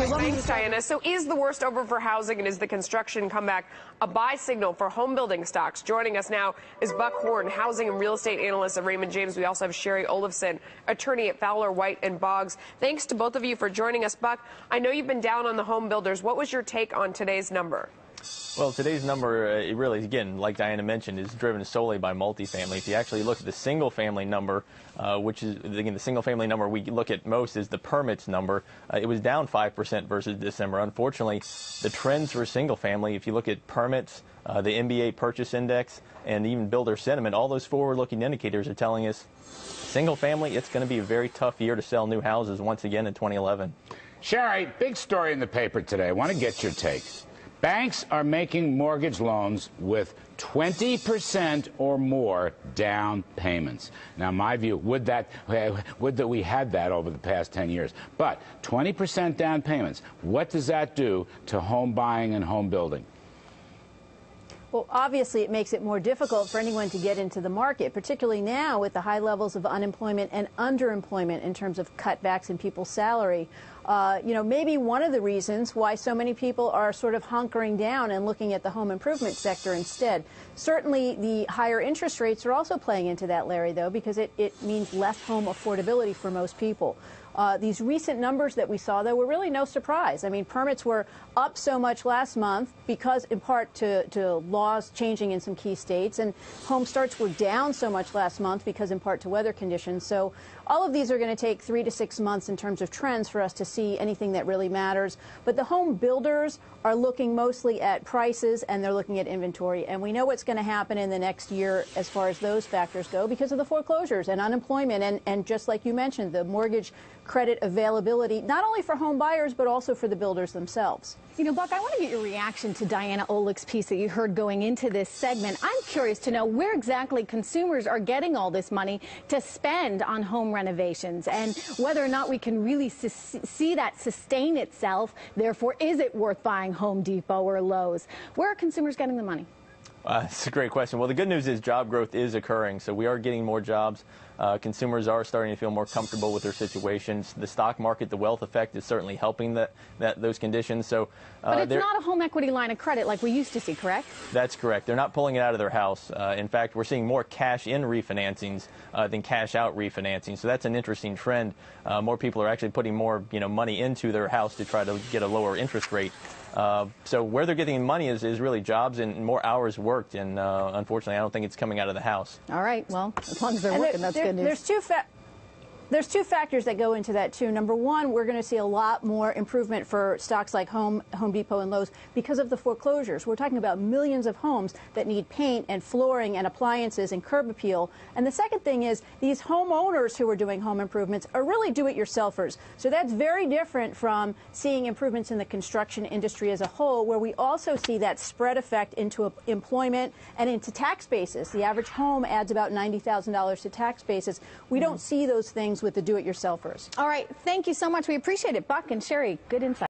Thanks, Diana. So is the worst over for housing, and is the construction comeback a buy signal for home building stocks? Joining us now is Buck Horne, housing and real estate analyst at Raymond James. We also have Shari Olefson, attorney at Fowler, White and Boggs. Thanks to both of you for joining us. Buck, I know you've been down on the home builders. What was your take on today's number? Well, today's number, it really, again, like Diana mentioned, is driven solely by multifamily. If you actually look at the single-family number, which is, again, the single-family number we look at most is the permits number, it was down 5% versus December. Unfortunately, the trends for single-family, if you look at permits, the MBA purchase index, and even builder sentiment, all those forward-looking indicators are telling us single-family, it's going to be a very tough year to sell new houses once again in 2011. Shari, big story in the paper today. I want to get your take. Banks are making mortgage loans with 20% or more down payments. Now, my view, would that we had that over the past 10 years. But 20% down payments, what does that do to home buying and home building? Well, obviously, it makes it more difficult for anyone to get into the market, particularly now with the high levels of unemployment and underemployment in terms of cutbacks in people's salary. Maybe one of the reasons why so many people are sort of hunkering down and looking at the home improvement sector instead. Certainly, the higher interest rates are also playing into that, Larry, though, because it means less home affordability for most people. These recent numbers that we saw, though, were really no surprise. I mean, permits were up so much last month because, in part, to laws changing in some key states, and home starts were down so much last month because, in part, to weather conditions. So all of these are going to take 3 to 6 months in terms of trends for us to see anything that really matters. But the home builders are looking mostly at prices, and they're looking at inventory. And we know what's going to happen in the next year as far as those factors go because of the foreclosures and unemployment and just like you mentioned, the mortgage credit availability, not only for home buyers, but also for the builders themselves. You know, Buck, I want to get your reaction to Diana Olick's piece that you heard going into this segment. I'm curious to know where exactly consumers are getting all this money to spend on home renovations and whether or not we can really see that sustain itself. Therefore, is it worth buying Home Depot or Lowe's? Where are consumers getting the money? It's a great question. Well, the good news is job growth is occurring, so we are getting more jobs. Consumers are starting to feel more comfortable with their situations. The stock market, the wealth effect is certainly helping those conditions. So, but it's not a home equity line of credit like we used to see, correct? That's correct. They're not pulling it out of their house. In fact, we're seeing more cash-in refinancings than cash-out refinancing. So that's an interesting trend. More people are actually putting more, money into their house to try to get a lower interest rate. So where they're getting money is really jobs and more hours worked, and unfortunately, I don't think it's coming out of the house. All right. Well, as long as they're working, that's good news. There's two factors that go into that, too. Number one, we're going to see a lot more improvement for stocks like Home Depot and Lowe's because of the foreclosures. We're talking about millions of homes that need paint and flooring and appliances and curb appeal. And the second thing is these homeowners who are doing home improvements are really do-it-yourselfers. So that's very different from seeing improvements in the construction industry as a whole, where we also see that spread effect into employment and into tax bases. The average home adds about $90,000 to tax bases. We don't see those things with the do-it-yourselfers. All right. Thank you so much. We appreciate it. Buck and Shari, good insight.